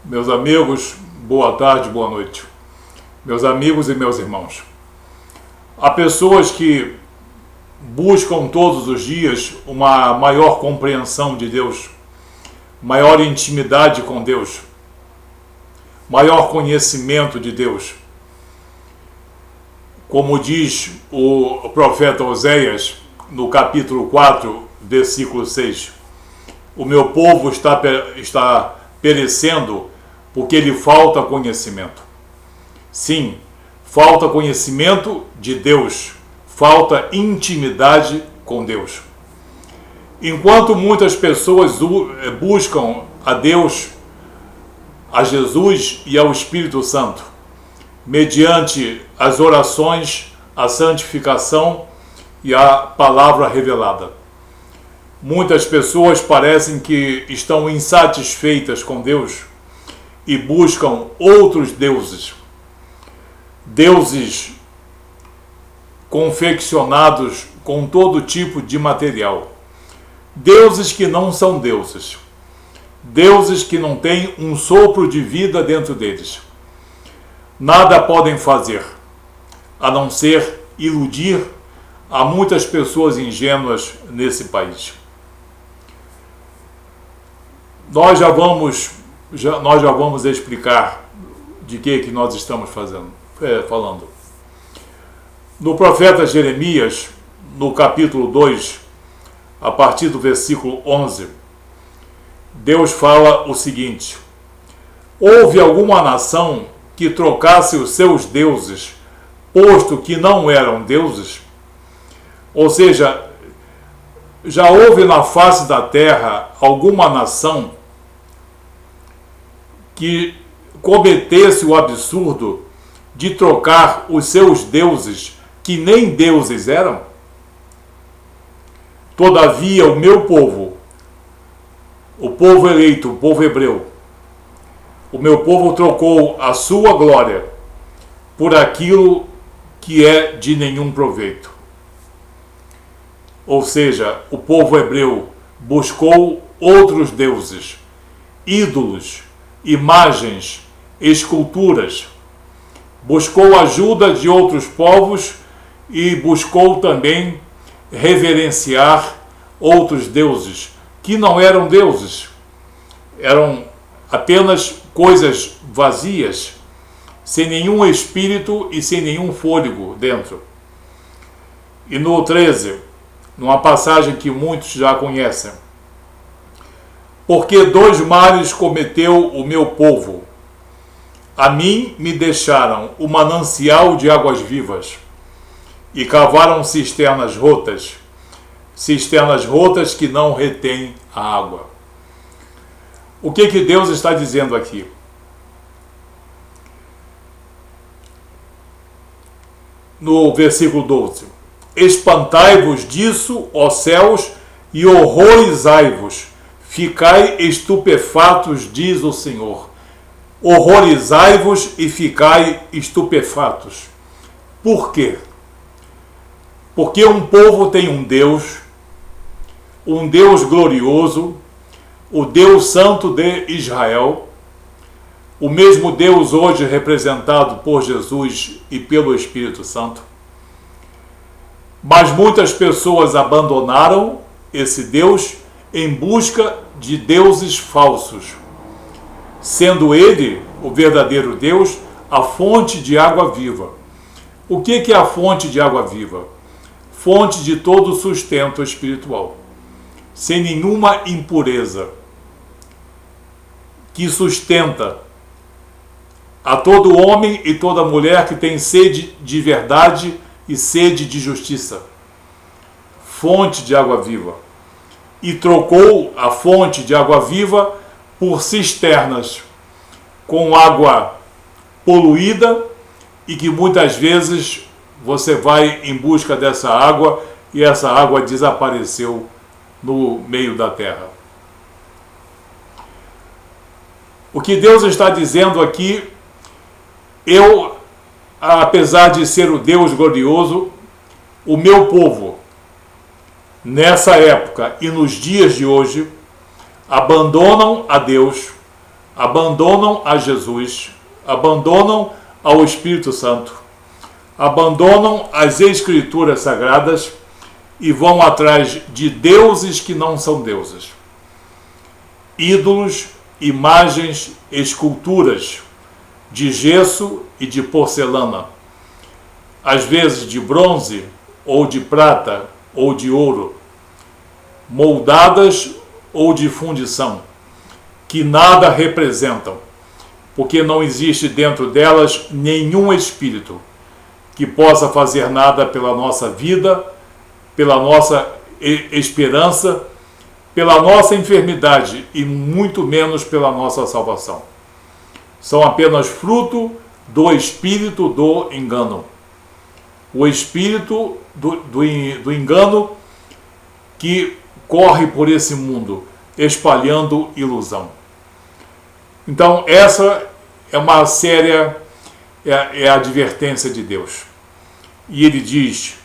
Meus amigos, boa tarde, boa noite. Meus amigos e meus irmãos. Há pessoas que buscam todos os dias uma maior compreensão de Deus, maior intimidade com Deus, maior conhecimento de Deus. Como diz o profeta Oséias, no capítulo 4, versículo 6, o meu povo está perecendo porque lhe falta conhecimento. Sim, falta conhecimento de Deus, falta intimidade com Deus. Enquanto muitas pessoas buscam a Deus, a Jesus e ao Espírito Santo, mediante as orações, a santificação e a palavra revelada, muitas pessoas parecem que estão insatisfeitas com Deus e buscam outros deuses, deuses confeccionados com todo tipo de material, deuses que não são deuses, deuses que não têm um sopro de vida dentro deles. Nada podem fazer a não ser iludir a muitas pessoas ingênuas nesse país. Nós já vamos explicar de que nós estamos falando. No profeta Jeremias, no capítulo 2, a partir do versículo 11, Deus fala o seguinte: houve alguma nação que trocasse os seus deuses, posto que não eram deuses? Ou seja, já houve na face da terra alguma nação que cometesse o absurdo de trocar os seus deuses, que nem deuses eram? Todavia, o meu povo, o povo eleito, o povo hebreu, o meu povo trocou a sua glória por aquilo que é de nenhum proveito. Ou seja, o povo hebreu buscou outros deuses, ídolos, imagens, esculturas, buscou ajuda de outros povos e buscou também reverenciar outros deuses, que não eram deuses, eram apenas coisas vazias, sem nenhum espírito e sem nenhum fôlego dentro. E no 13, numa passagem que muitos já conhecem: porque 2 males cometeu o meu povo, a mim me deixaram o manancial de águas vivas, e cavaram cisternas rotas que não retêm a água. O que Deus está dizendo aqui? No versículo 12: espantai-vos disso, ó céus, e horrorizai-vos, ficai estupefatos, diz o Senhor. Horrorizai-vos e ficai estupefatos. Por quê? Porque um povo tem um Deus glorioso, o Deus Santo de Israel, o mesmo Deus hoje representado por Jesus e pelo Espírito Santo. Mas muitas pessoas abandonaram esse Deus em busca de deuses falsos, sendo ele, o verdadeiro Deus, a fonte de água viva. O que é a fonte de água viva? Fonte de todo sustento espiritual, sem nenhuma impureza, que sustenta a todo homem e toda mulher que tem sede de verdade e sede de justiça. Fonte de água viva. E trocou a fonte de água viva por cisternas com água poluída, e que muitas vezes você vai em busca dessa água e essa água desapareceu no meio da terra. O que Deus está dizendo aqui: eu, apesar de ser o Deus glorioso, o meu povo, nessa época e nos dias de hoje, abandonam a Deus, abandonam a Jesus, abandonam ao Espírito Santo, abandonam as Escrituras Sagradas e vão atrás de deuses que não são deuses. Ídolos, imagens, esculturas de gesso e de porcelana, às vezes de bronze ou de prata ou de ouro, moldadas ou de fundição, que nada representam, porque não existe dentro delas nenhum espírito que possa fazer nada pela nossa vida, pela nossa esperança, pela nossa enfermidade e muito menos pela nossa salvação. São apenas fruto do espírito do engano. O espírito do engano que corre por esse mundo, espalhando ilusão. Então, essa é uma séria a advertência de Deus. E ele diz: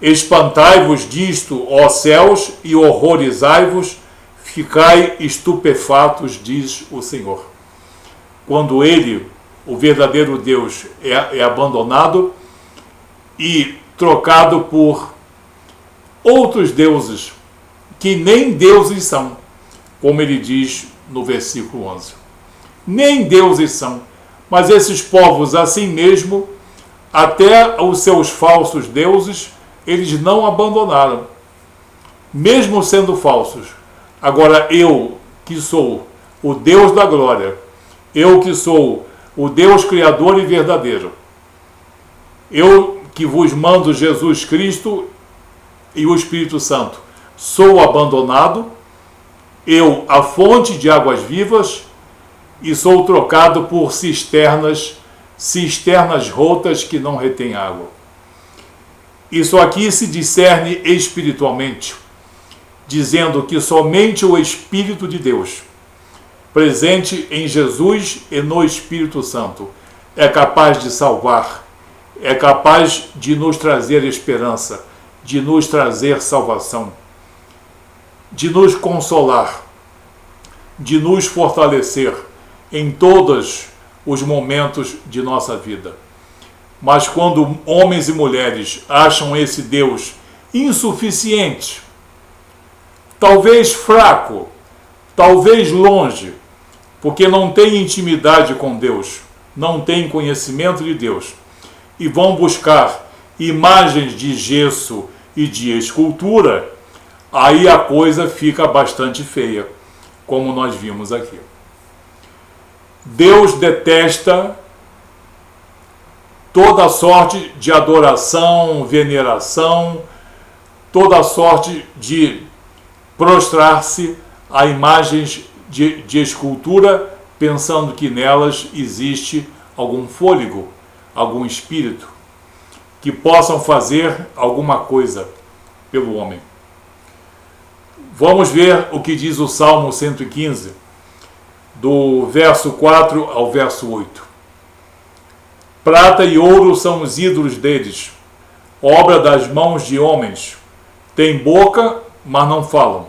espantai-vos disto, ó céus, e horrorizai-vos, ficai estupefatos, diz o Senhor. Quando ele, o verdadeiro Deus, é abandonado e trocado por outros deuses, que nem deuses são, como ele diz no versículo 11. Nem deuses são, mas esses povos assim mesmo, até os seus falsos deuses, eles não abandonaram, mesmo sendo falsos. Agora eu, que sou o Deus da glória, eu que sou o Deus criador e verdadeiro, eu que vos mando Jesus Cristo e o Espírito Santo, sou abandonado, eu, a fonte de águas vivas, e sou trocado por cisternas rotas que não retêm água. Isso aqui se discerne espiritualmente, dizendo que somente o Espírito de Deus, presente em Jesus e no Espírito Santo, é capaz de salvar, é capaz de nos trazer esperança, de nos trazer salvação, de nos consolar, de nos fortalecer em todos os momentos de nossa vida. Mas quando homens e mulheres acham esse Deus insuficiente, talvez fraco, talvez longe, porque não tem intimidade com Deus, não tem conhecimento de Deus, e vão buscar imagens de gesso e de escultura, aí a coisa fica bastante feia, como nós vimos aqui. Deus detesta toda sorte de adoração, veneração, toda sorte de prostrar-se a imagens de escultura, pensando que nelas existe algum fôlego, algum espírito, que possam fazer alguma coisa pelo homem. Vamos ver o que diz o Salmo 115, do verso 4 ao verso 8. Prata e ouro são os ídolos deles, obra das mãos de homens. Têm boca, mas não falam.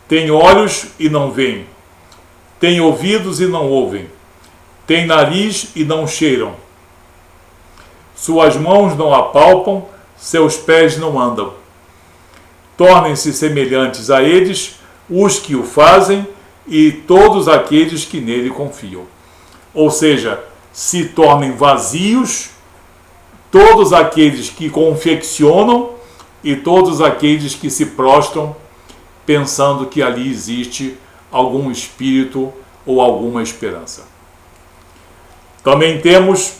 Têm olhos e não veem. Têm ouvidos e não ouvem. Têm nariz e não cheiram. Suas mãos não apalpam, seus pés não andam. Tornem-se semelhantes a eles os que o fazem e todos aqueles que nele confiam. Ou seja, se tornem vazios todos aqueles que confeccionam e todos aqueles que se prostram pensando que ali existe algum espírito ou alguma esperança. Também temos,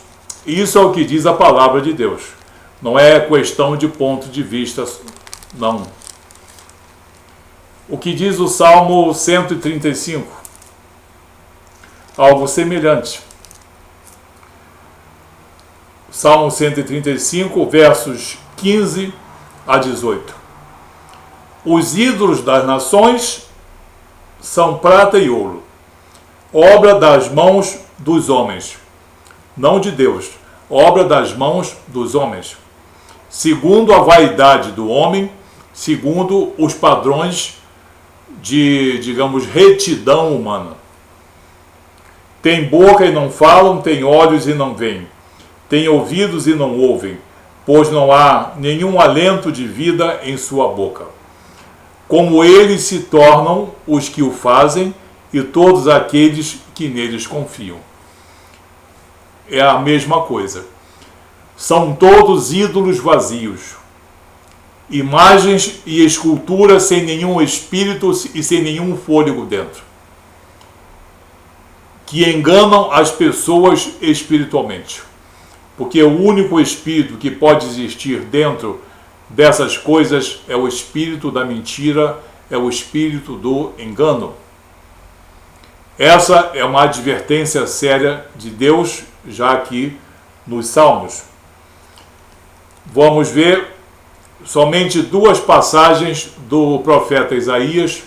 isso é o que diz a palavra de Deus, não é questão de ponto de vista, não. O que diz o Salmo 135? Algo semelhante. Salmo 135, versos 15 a 18. Os ídolos das nações são prata e ouro, obra das mãos dos homens, não de Deus, obra das mãos dos homens, segundo a vaidade do homem, segundo os padrões de, digamos, retidão humana. Têm boca e não falam, têm olhos e não veem, têm ouvidos e não ouvem, pois não há nenhum alento de vida em sua boca. Como eles se tornam os que o fazem e todos aqueles que neles confiam. É a mesma coisa. São todos ídolos vazios, imagens e esculturas sem nenhum espírito e sem nenhum fôlego dentro, que enganam as pessoas espiritualmente. Porque o único espírito que pode existir dentro dessas coisas é o espírito da mentira, é o espírito do engano. Essa é uma advertência séria de Deus, já aqui nos Salmos. Vamos ver somente duas passagens do profeta Isaías,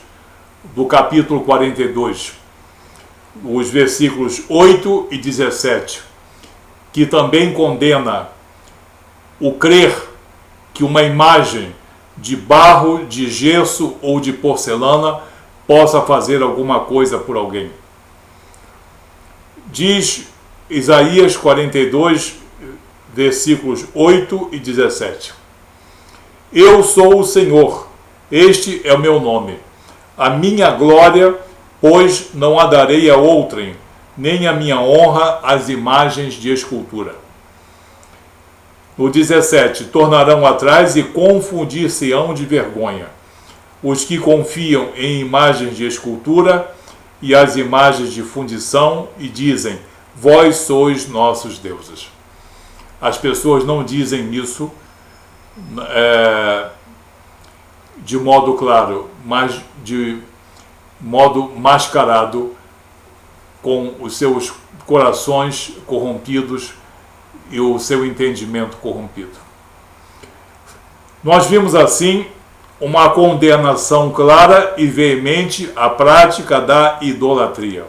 do capítulo 42, os versículos 8 e 17, que também condena o crer que uma imagem de barro, de gesso ou de porcelana possa fazer alguma coisa por alguém. Diz Isaías 42, versículos 8 e 17. Eu sou o Senhor, este é o meu nome. A minha glória, pois não a darei a outrem, nem a minha honra às imagens de escultura. No 17, tornarão atrás e confundir-se-ão de vergonha os que confiam em imagens de escultura e as imagens de fundição e dizem, vós sois nossos deuses. As pessoas não dizem isso de modo claro, mas de modo mascarado, com os seus corações corrompidos e o seu entendimento corrompido. Nós vimos assim uma condenação clara e veemente à prática da idolatria.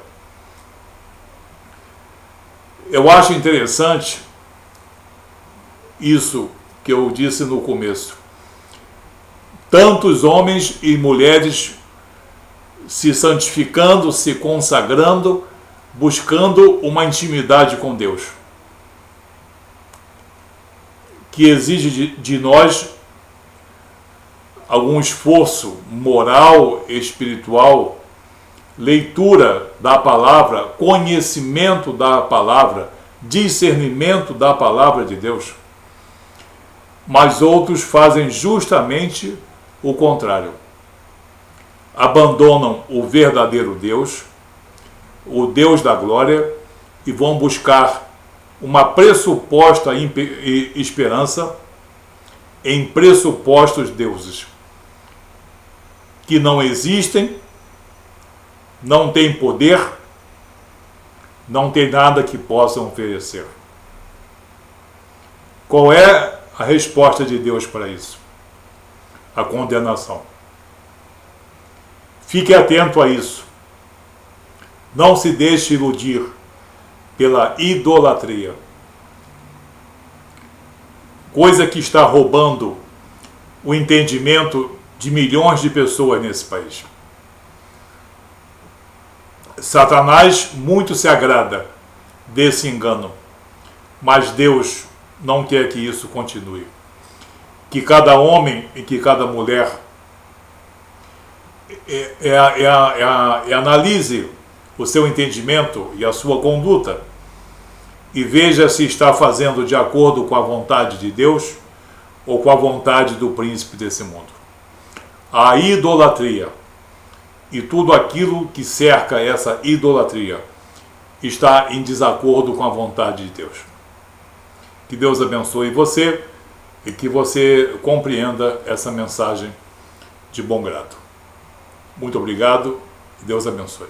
Eu acho interessante isso que eu disse no começo. Tantos homens e mulheres se santificando, se consagrando, buscando uma intimidade com Deus, que exige de nós algum esforço moral, espiritual, leitura da palavra, conhecimento da palavra, discernimento da palavra de Deus. Mas outros fazem justamente o contrário. Abandonam o verdadeiro Deus, o Deus da glória, e vão buscar uma pressuposta esperança em pressupostos deuses que não existem, não têm poder, não têm nada que possam oferecer. Qual é a resposta de Deus para isso? A condenação. Fique atento a isso. Não se deixe iludir pela idolatria, coisa que está roubando o entendimento de milhões de pessoas nesse país. Satanás muito se agrada desse engano, mas Deus não quer que isso continue. Que cada homem e que cada mulher analise o seu entendimento e a sua conduta e veja se está fazendo de acordo com a vontade de Deus ou com a vontade do príncipe desse mundo. A idolatria e tudo aquilo que cerca essa idolatria está em desacordo com a vontade de Deus. Que Deus abençoe você e que você compreenda essa mensagem de bom grado. Muito obrigado e Deus abençoe.